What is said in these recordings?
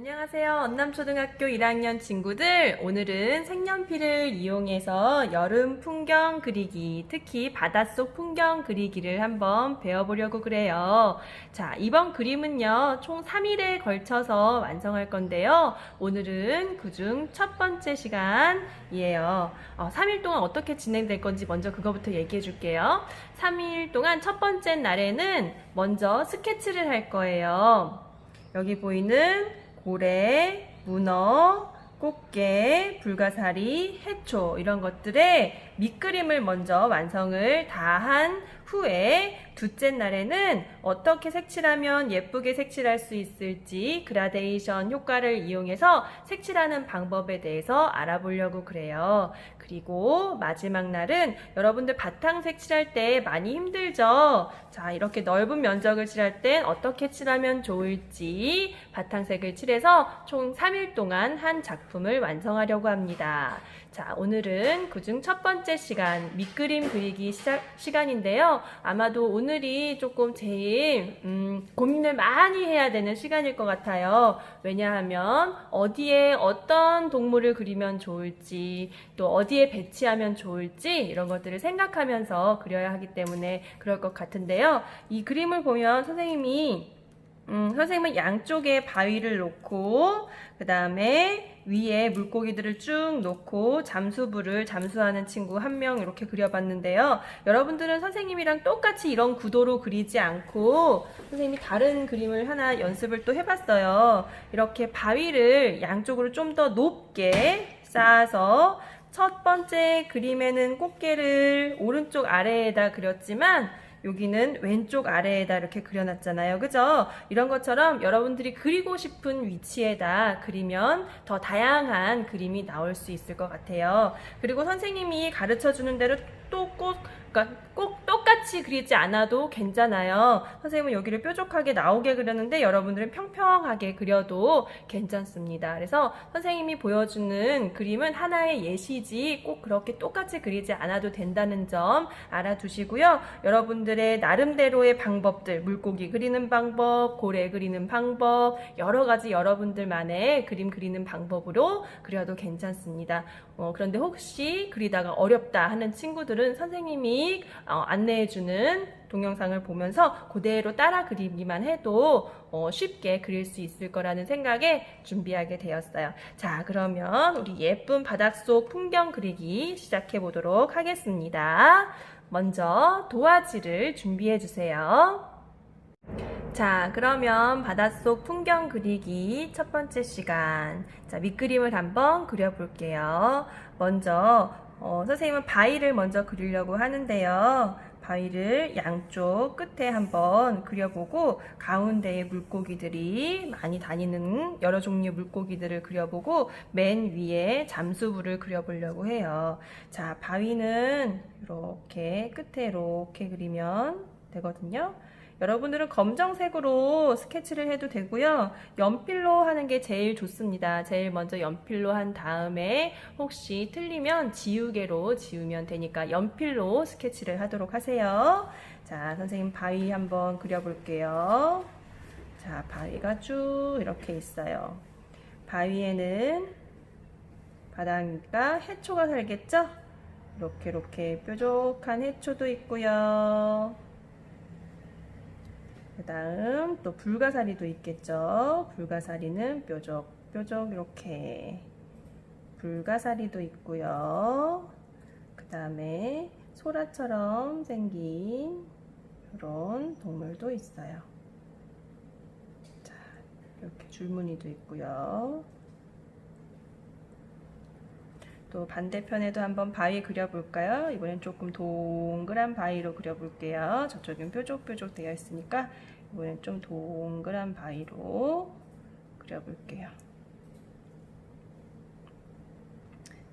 안녕하세요. 언남초등학교 1학년 친구들. 오늘은 색연필을 이용해서 여름 풍경 그리기, 특히 바닷속 풍경 그리기를 한번 배워보려고 그래요. 자, 이번 그림은요, 총 3일에 걸쳐서 완성할 건데요. 오늘은 그중 첫 번째 시간이에요. 3일 동안 어떻게 진행될 건지 먼저 그거부터 얘기해 줄게요. 3일 동안 첫 번째 날에는 먼저 스케치를 할 거예요. 여기 보이는 고래, 문어, 꽃게, 불가사리, 해초 이런 것들의 밑그림을 먼저 완성을 다 한 후에 둘째 날에는 어떻게 색칠하면 예쁘게 색칠할 수 있을지 그라데이션 효과를 이용해서 색칠하는 방법에 대해서 알아보려고 그래요. 그리고 마지막 날은 여러분들 바탕 색칠할 때 많이 힘들죠? 자, 이렇게 넓은 면적을 칠할 땐 어떻게 칠하면 좋을지 바탕색을 칠해서 총 3일 동안 한 작품을 완성하려고 합니다. 자, 오늘은 그중 첫 번째 시간, 밑그림 그리기 시간인데요. 아마도 오늘이 조금 제일 고민을 많이 해야 되는 시간일 것 같아요. 왜냐하면 어디에 어떤 동물을 그리면 좋을지, 또 어디에 배치하면 좋을지 이런 것들을 생각하면서 그려야 하기 때문에 그럴 것 같은데요. 이 그림을 보면 선생님은 양쪽에 바위를 놓고 그 다음에 위에 물고기들을 쭉 놓고 잠수부를 잠수하는 친구 한 명 이렇게 그려봤는데요. 여러분들은 선생님이랑 똑같이 이런 구도로 그리지 않고 선생님이 다른 그림을 하나 연습을 또 해봤어요. 이렇게 바위를 양쪽으로 좀 더 높게 쌓아서 첫 번째 그림에는 꽃게를 오른쪽 아래에다 그렸지만 여기는 왼쪽 아래에다 이렇게 그려놨잖아요. 그죠? 이런 것처럼 여러분들이 그리고 싶은 위치에다 그리면 더 다양한 그림이 나올 수 있을 것 같아요. 그리고 선생님이 가르쳐주는 대로 그러니까 꼭 똑같이 그리지 않아도 괜찮아요. 선생님은 여기를 뾰족하게 나오게 그렸는데 여러분들은 평평하게 그려도 괜찮습니다. 그래서 선생님이 보여주는 그림은 하나의 예시지 꼭 그렇게 똑같이 그리지 않아도 된다는 점 알아두시고요. 여러분들의 나름대로의 방법들, 물고기 그리는 방법, 고래 그리는 방법, 여러 가지 여러분들만의 그림 그리는 방법으로 그려도 괜찮습니다. 그런데 혹시 그리다가 어렵다 하는 친구들은 선생님이 안내해주는 동영상을 보면서 그대로 따라 그리기만 해도 쉽게 그릴 수 있을 거라는 생각에 준비하게 되었어요. 자, 그러면 우리 예쁜 바닷속 풍경 그리기 시작해 보도록 하겠습니다. 먼저 도화지를 준비해 주세요. 자, 그러면 바닷속 풍경 그리기 첫 번째 시간. 자, 밑그림을 한번 그려볼게요. 먼저 선생님은 바위를 먼저 그리려고 하는데요. 바위를 양쪽 끝에 한번 그려보고 가운데에 물고기들이 많이 다니는 여러 종류의 물고기들을 그려보고 맨 위에 잠수부를 그려보려고 해요. 자, 바위는 이렇게 끝에 이렇게 그리면 되거든요. 여러분들은 검정색으로 스케치를 해도 되고요. 연필로 하는 게 제일 좋습니다. 제일 먼저 연필로 한 다음에 혹시 틀리면 지우개로 지우면 되니까 연필로 스케치를 하도록 하세요. 자, 선생님 바위 한번 그려볼게요. 자, 바위가 쭉 이렇게 있어요. 바위에는 바다니까 해초가 살겠죠? 이렇게 뾰족한 해초도 있고요. 그 다음 또 불가사리도 있겠죠. 불가사리는 뾰족 이렇게 불가사리도 있고요. 그 다음에 소라처럼 생긴 이런 동물도 있어요. 자, 이렇게 줄무늬도 있고요. 또 반대편에도 한번 바위 그려볼까요? 이번엔 조금 동그란 바위로 그려볼게요. 저쪽은 뾰족뾰족 되어 있으니까 이번엔 좀 동그란 바위로 그려볼게요.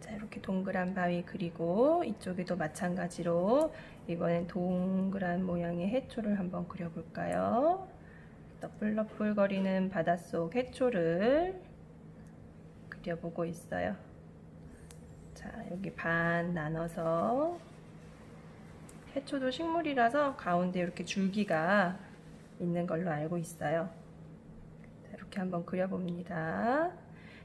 자, 이렇게 동그란 바위 그리고 이쪽에도 마찬가지로 이번엔 동그란 모양의 해초를 한번 그려볼까요? 너플너플거리는 바닷속 해초를 그려보고 있어요. 자, 여기 반 나눠서 해초도 식물이라서 가운데 이렇게 줄기가 있는 걸로 알고 있어요. 자, 이렇게 한번 그려봅니다.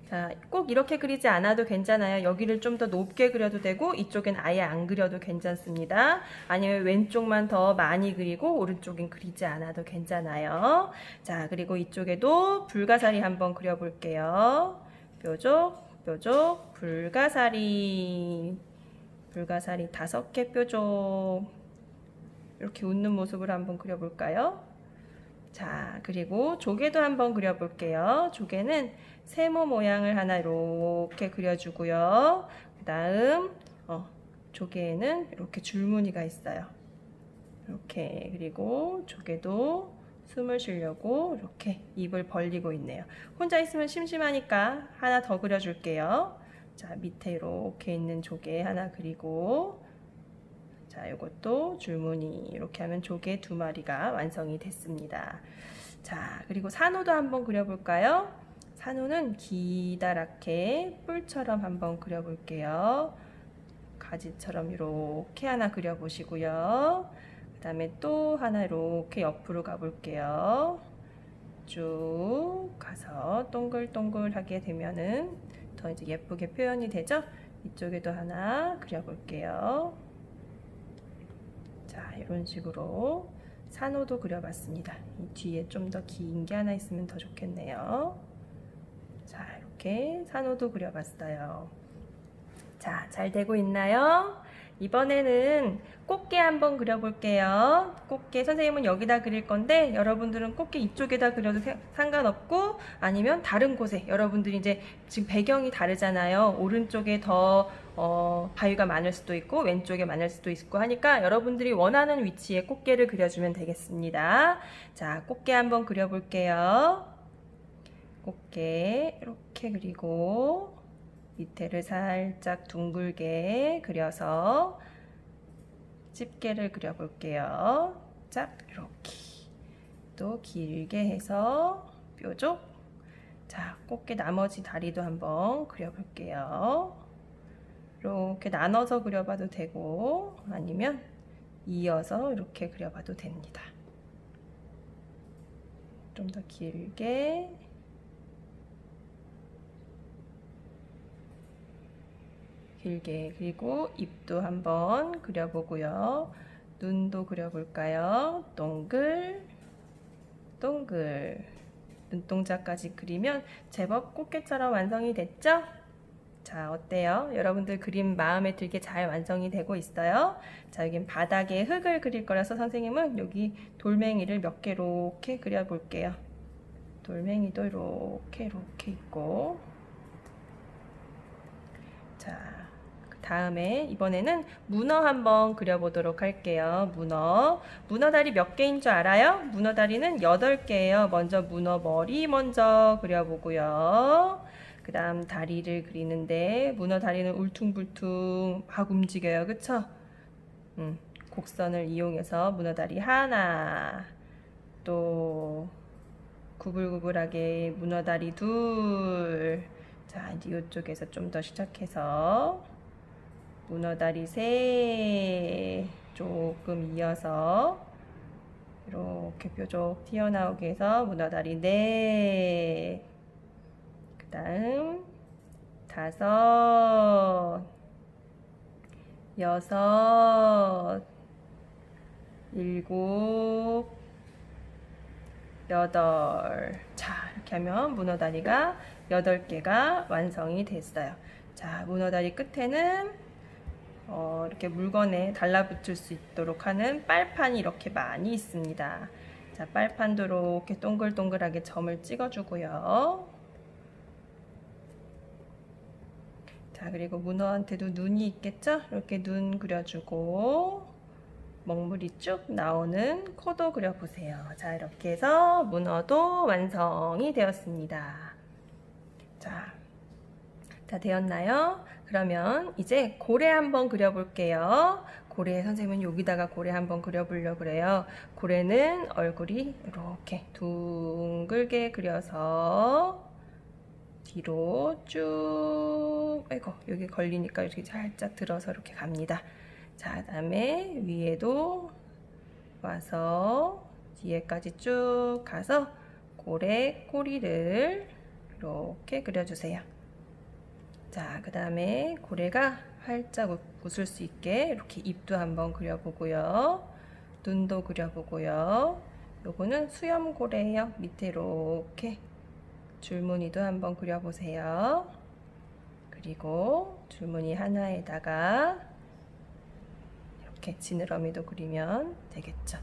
자, 꼭 이렇게 그리지 않아도 괜찮아요. 여기를 좀 더 높게 그려도 되고 이쪽엔 아예 안 그려도 괜찮습니다. 아니면 왼쪽만 더 많이 그리고 오른쪽엔 그리지 않아도 괜찮아요. 자, 그리고 이쪽에도 불가사리 한번 그려볼게요. 뾰족, 뾰족, 불가사리. 불가사리 5개 뾰족. 이렇게 웃는 모습을 한번 그려볼까요? 자, 그리고 조개도 한번 그려볼게요. 조개는 세모 모양을 하나 이렇게 그려주고요. 그 다음 조개에는 이렇게 줄무늬가 있어요. 이렇게. 그리고 조개도 숨을 쉬려고 이렇게 입을 벌리고 있네요. 혼자 있으면 심심하니까 하나 더 그려줄게요. 자, 밑에 이렇게 있는 조개 하나 그리고, 자, 이것도 줄무늬. 이렇게 하면 조개 2마리가 완성이 됐습니다. 자, 그리고 산호도 한번 그려볼까요? 산호는 기다랗게 뿔처럼 한번 그려볼게요. 가지처럼 이렇게 하나 그려보시고요. 그 다음에 또 하나 이렇게 옆으로 가볼게요. 쭉 가서 동글동글하게 되면은 더 이제 예쁘게 표현이 되죠? 이쪽에도 하나 그려볼게요. 자, 이런 식으로 산호도 그려봤습니다. 이 뒤에 좀 더 긴 게 하나 있으면 더 좋겠네요. 자, 이렇게 산호도 그려봤어요. 자, 잘 되고 있나요? 이번에는 꽃게 한번 그려볼게요. 꽃게 선생님은 여기다 그릴 건데 여러분들은 꽃게 이쪽에다 그려도 상관없고 아니면 다른 곳에, 여러분들이 이제 지금 배경이 다르잖아요. 오른쪽에 더 바위가 많을 수도 있고 왼쪽에 많을 수도 있고 하니까 여러분들이 원하는 위치에 꽃게를 그려주면 되겠습니다. 자, 꽃게 한번 그려볼게요. 꽃게 이렇게 그리고 밑에를 살짝 둥글게 그려서 집게를 그려볼게요. 짝 이렇게 또 길게 해서 뾰족. 자, 꽃게 나머지 다리도 한번 그려볼게요. 이렇게 나눠서 그려봐도 되고 아니면 이어서 이렇게 그려봐도 됩니다. 좀 더 길게 그리고 입도 한번 그려보고요. 눈도 그려볼까요? 동글 동글 눈동자까지 그리면 제법 꽃게처럼 완성이 됐죠? 자, 어때요? 여러분들 그림 마음에 들게 잘 완성이 되고 있어요? 자, 여긴 바닥에 흙을 그릴 거라서 선생님은 여기 돌멩이를 몇 개 이렇게 그려볼게요. 돌멩이도 이렇게 있고, 자, 다음에 이번에는 문어 한번 그려보도록 할게요. 문어 다리 몇 개인 줄 알아요? 문어 다리는 8개예요. 먼저 문어 머리 먼저 그려보고요. 그 다음 다리를 그리는데 문어 다리는 울퉁불퉁 막 움직여요. 그쵸? 곡선을 이용해서 문어 다리 하나, 또 구불구불하게 문어 다리 둘. 자, 이제 이쪽에서 좀 더 시작해서 문어다리 셋, 조금 이어서 이렇게 뾰족 튀어나오게 해서 문어다리 넷, 그 다음 5, 6, 7, 8. 자, 이렇게 하면 문어다리가 8개가 완성이 됐어요. 자, 문어다리 끝에는 이렇게 물건에 달라붙을 수 있도록 하는 빨판이 이렇게 많이 있습니다. 자, 빨판도 이렇게 동글동글하게 점을 찍어주고요. 자, 그리고 문어한테도 눈이 있겠죠? 이렇게 눈 그려주고 먹물이 쭉 나오는 코도 그려보세요. 자, 이렇게 해서 문어도 완성이 되었습니다. 자, 다 되었나요? 그러면 이제 고래 한번 그려볼게요. 고래 선생님은 여기다가 고래 한번 그려보려고 그래요. 고래는 얼굴이 이렇게 둥글게 그려서 뒤로 쭉, 아이고 여기 걸리니까 이렇게 살짝 들어서 이렇게 갑니다. 자, 그다음에 위에도 와서 뒤에까지 쭉 가서 고래 꼬리를 이렇게 그려주세요. 자, 그 다음에 고래가 활짝 웃을 수 있게 이렇게 입도 한번 그려보고요. 눈도 그려보고요. 요거는 수염고래예요. 밑에 이렇게 줄무늬도 한번 그려보세요. 그리고 줄무늬 하나에다가 이렇게 지느러미도 그리면 되겠죠.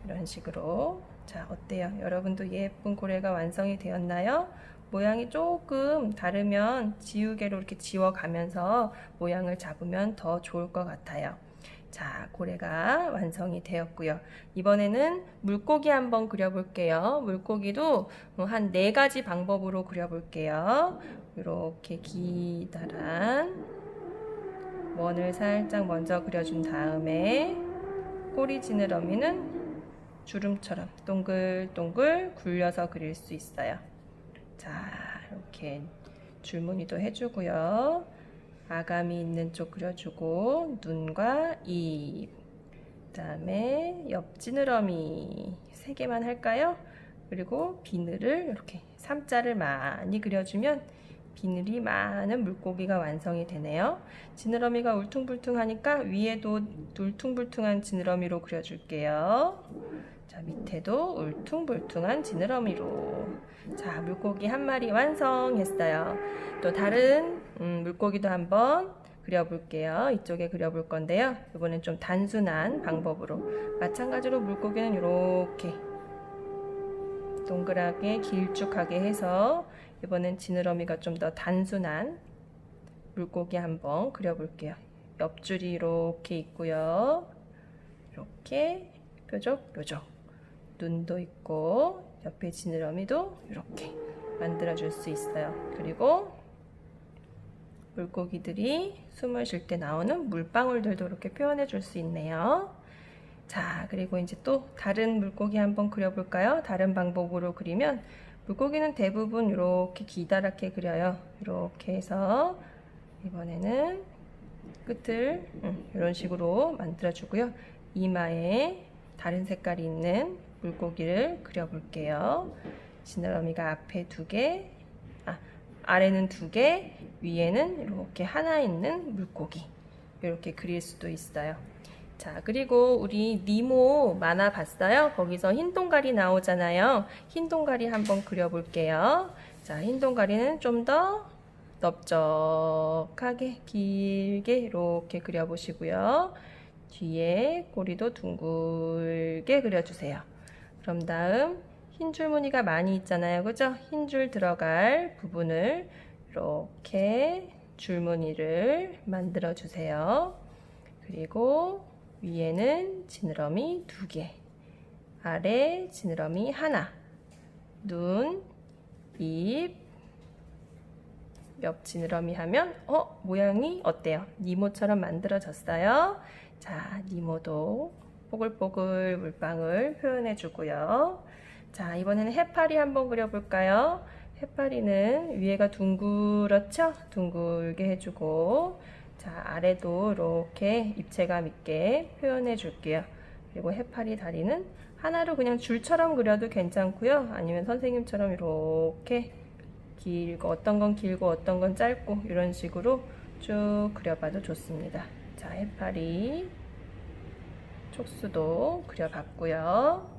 이런 식으로. 자, 어때요? 여러분도 예쁜 고래가 완성이 되었나요? 모양이 조금 다르면 지우개로 이렇게 지워가면서 모양을 잡으면 더 좋을 것 같아요. 자, 고래가 완성이 되었고요. 이번에는 물고기 한번 그려볼게요. 물고기도 한 4가지 방법으로 그려볼게요. 이렇게 기다란 원을 살짝 먼저 그려준 다음에 꼬리 지느러미는 주름처럼 동글동글 굴려서 그릴 수 있어요. 자, 이렇게 줄무늬도 해주고요. 아가미 있는 쪽 그려주고 눈과 입, 그 다음에 옆 지느러미 3개만 할까요? 그리고 비늘을 이렇게 3자를 많이 그려주면 비늘이 많은 물고기가 완성이 되네요. 지느러미가 울퉁불퉁하니까 위에도 울퉁불퉁한 지느러미로 그려줄게요. 자, 밑에도 울퉁불퉁한 지느러미로. 자, 물고기 한 마리 완성했어요. 또 다른 물고기도 한번 그려볼게요. 이쪽에 그려볼 건데요. 이번엔 좀 단순한 방법으로. 마찬가지로 물고기는 이렇게 동그랗게 길쭉하게 해서 이번엔 지느러미가 좀 더 단순한 물고기 한번 그려볼게요. 옆줄이 이렇게 있고요. 이렇게 뾰족. 눈도 있고 옆에 지느러미도 이렇게 만들어줄 수 있어요. 그리고 물고기들이 숨을 쉴 때 나오는 물방울들도 이렇게 표현해 줄 수 있네요. 자, 그리고 이제 또 다른 물고기 한번 그려볼까요? 다른 방법으로 그리면 물고기는 대부분 이렇게 기다랗게 그려요. 이렇게 해서 이번에는 끝을 이런 식으로 만들어주고요. 이마에 다른 색깔이 있는 물고기를 그려볼게요. 지느러미가 앞에 2개, 아래는 2개, 위에는 이렇게 하나 있는 물고기. 이렇게 그릴 수도 있어요. 자, 그리고 우리 니모 만화 봤어요? 거기서 흰 동가리 나오잖아요. 흰 동가리 한번 그려볼게요. 자, 흰 동가리는 좀 더 넓적하게 길게 이렇게 그려보시고요. 뒤에 꼬리도 둥글게 그려주세요. 그럼 다음 흰 줄무늬가 많이 있잖아요. 그죠? 흰 줄 들어갈 부분을 이렇게 줄무늬를 만들어 주세요. 그리고 위에는 지느러미 2개, 아래 지느러미 하나, 눈, 입, 옆 지느러미 하면 모양이 어때요? 니모처럼 만들어졌어요. 자, 니모도 뽀글뽀글 물방울 표현해 주고요. 자, 이번에는 해파리 한번 그려볼까요? 해파리는 위에가 둥그렇죠? 둥글게 해주고, 자, 아래도 이렇게 입체감 있게 표현해 줄게요. 그리고 해파리 다리는 하나로 그냥 줄처럼 그려도 괜찮고요. 아니면 선생님처럼 이렇게 길고, 어떤 건 길고 어떤 건 짧고 이런 식으로 쭉 그려봐도 좋습니다. 자, 해파리 촉수도 그려봤고요.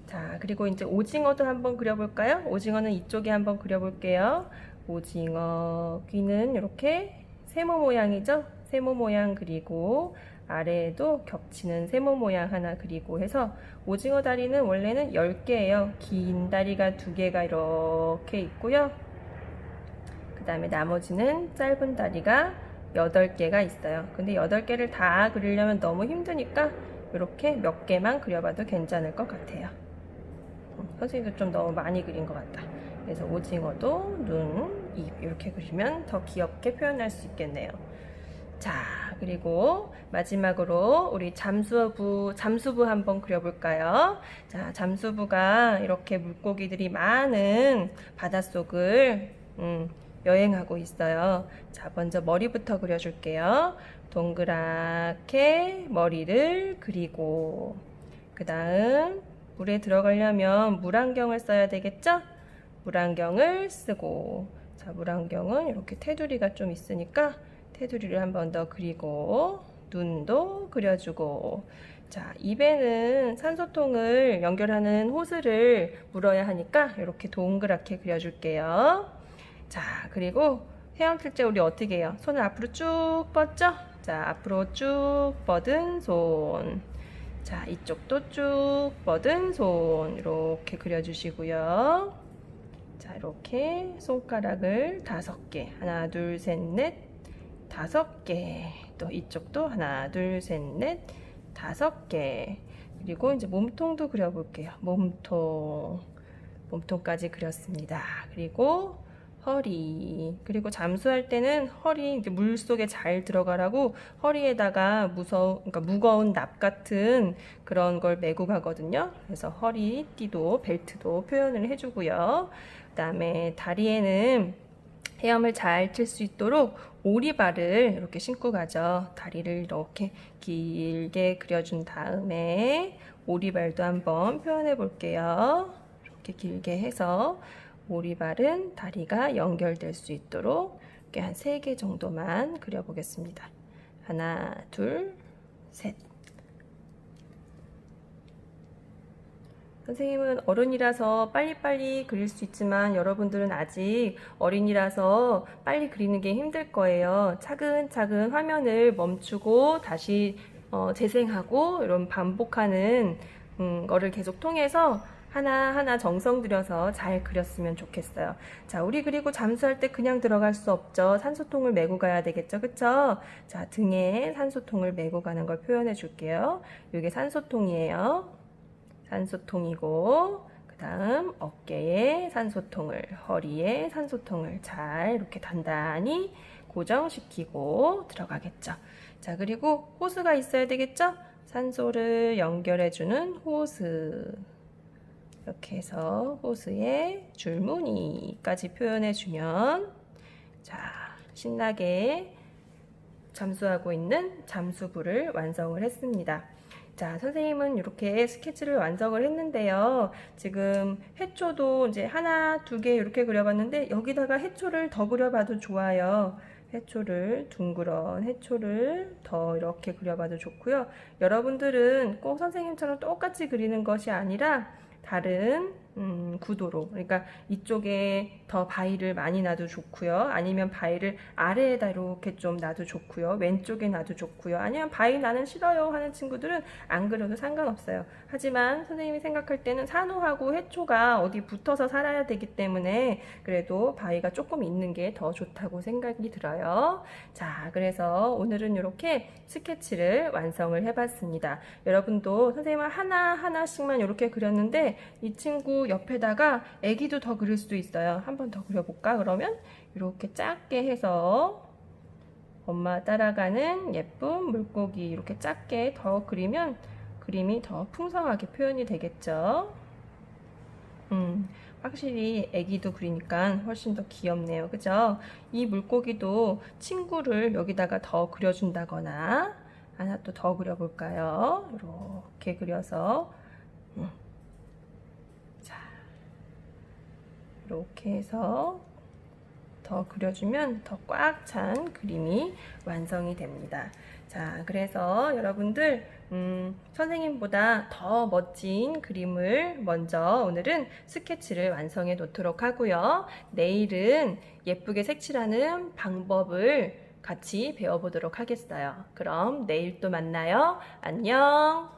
자, 그리고 이제 오징어도 한번 그려볼까요? 오징어는 이쪽에 한번 그려볼게요. 오징어 귀는 이렇게 세모 모양이죠? 세모 모양 그리고 아래에도 겹치는 세모 모양 하나 그리고 해서 오징어 다리는 원래는 10개예요. 긴 다리가 2개가 이렇게 있고요. 그 다음에 나머지는 짧은 다리가 8개가 있어요. 근데 8개를 다 그리려면 너무 힘드니까 이렇게 몇 개만 그려봐도 괜찮을 것 같아요. 선생님도 좀 너무 많이 그린 것 같다. 그래서 오징어도 눈, 입 이렇게 그리면 더 귀엽게 표현할 수 있겠네요. 자, 그리고 마지막으로 우리 잠수부 한번 그려볼까요? 자, 잠수부가 이렇게 물고기들이 많은 바닷속을 여행하고 있어요. 자, 먼저 머리부터 그려줄게요. 동그랗게 머리를 그리고 그 다음 물에 들어가려면 물안경을 써야 되겠죠? 물안경을 쓰고, 자, 물안경은 이렇게 테두리가 좀 있으니까 테두리를 한 번 더 그리고 눈도 그려주고, 자, 입에는 산소통을 연결하는 호스를 물어야 하니까 이렇게 동그랗게 그려줄게요. 자, 그리고 헤엄칠 때 우리 어떻게 해요? 손을 앞으로 쭉 뻗죠? 자, 앞으로 쭉 뻗은 손. 자, 이쪽도 쭉 뻗은 손 이렇게 그려주시고요. 자, 이렇게 손가락을 5개. 하나, 둘, 셋, 넷, 5개. 또 이쪽도 하나, 둘, 셋, 넷, 5개. 그리고 이제 몸통도 그려볼게요. 몸통까지 그렸습니다. 그리고 허리. 그리고 잠수할 때는 허리 물 속에 잘 들어가라고 허리에다가 그러니까 무거운 납 같은 그런 걸 메고 가거든요. 그래서 허리띠도 벨트도 표현을 해주고요. 그다음에 다리에는 헤엄을 잘 칠 수 있도록 오리발을 이렇게 신고 가죠. 다리를 이렇게 길게 그려준 다음에 오리발도 한번 표현해 볼게요. 이렇게 길게 해서 오리발은 다리가 연결될 수 있도록 이렇게 한 3개 정도만 그려보겠습니다. 하나, 둘, 셋. 선생님은 어른이라서 빨리빨리 그릴 수 있지만 여러분들은 아직 어린이라서 빨리 그리는 게 힘들 거예요. 차근차근 화면을 멈추고 다시 재생하고 이런 반복하는 거를 계속 통해서 하나하나 정성 들여서 잘 그렸으면 좋겠어요. 자, 우리 그리고 잠수할 때 그냥 들어갈 수 없죠. 산소통을 메고 가야 되겠죠. 그쵸? 자, 등에 산소통을 메고 가는 걸 표현해 줄게요. 이게 산소통이에요. 산소통이고, 그 다음 어깨에 산소통을, 허리에 산소통을 잘 이렇게 단단히 고정시키고 들어가겠죠. 자, 그리고 호스가 있어야 되겠죠? 산소를 연결해주는 호스. 이렇게 해서 호스에 줄무늬까지 표현해주면, 자, 신나게 잠수하고 있는 잠수부를 완성을 했습니다. 자, 선생님은 이렇게 스케치를 완성을 했는데요. 지금 해초도 이제 하나, 2개 이렇게 그려봤는데 여기다가 해초를 더 그려봐도 좋아요. 해초를, 둥그런 해초를 더 이렇게 그려봐도 좋고요. 여러분들은 꼭 선생님처럼 똑같이 그리는 것이 아니라 다른 구도로, 그러니까 이쪽에 더 바위를 많이 놔도 좋고요. 아니면 바위를 아래에다 이렇게 좀 놔도 좋고요. 왼쪽에 놔도 좋고요. 아니면 바위 나는 싫어요 하는 친구들은 안 그려도 상관없어요. 하지만 선생님이 생각할 때는 산호하고 해초가 어디 붙어서 살아야 되기 때문에 그래도 바위가 조금 있는 게 더 좋다고 생각이 들어요. 자, 그래서 오늘은 이렇게 스케치를 완성을 해봤습니다. 여러분도 선생님은 하나하나씩만 이렇게 그렸는데 이 친구 옆에다가 애기도 더 그릴 수도 있어요. 한 번 더 그려볼까? 그러면 이렇게 작게 해서 엄마 따라가는 예쁜 물고기 이렇게 작게 더 그리면 그림이 더 풍성하게 표현이 되겠죠. 확실히 애기도 그리니까 훨씬 더 귀엽네요. 그죠? 이 물고기도 친구를 여기다가 더 그려준다거나 하나 또 더 그려볼까요? 이렇게 그려서 이렇게 해서 더 그려주면 더 꽉 찬 그림이 완성이 됩니다. 자, 그래서 여러분들 선생님보다 더 멋진 그림을 먼저 오늘은 스케치를 완성해 놓도록 하고요. 내일은 예쁘게 색칠하는 방법을 같이 배워보도록 하겠어요. 그럼 내일 또 만나요. 안녕.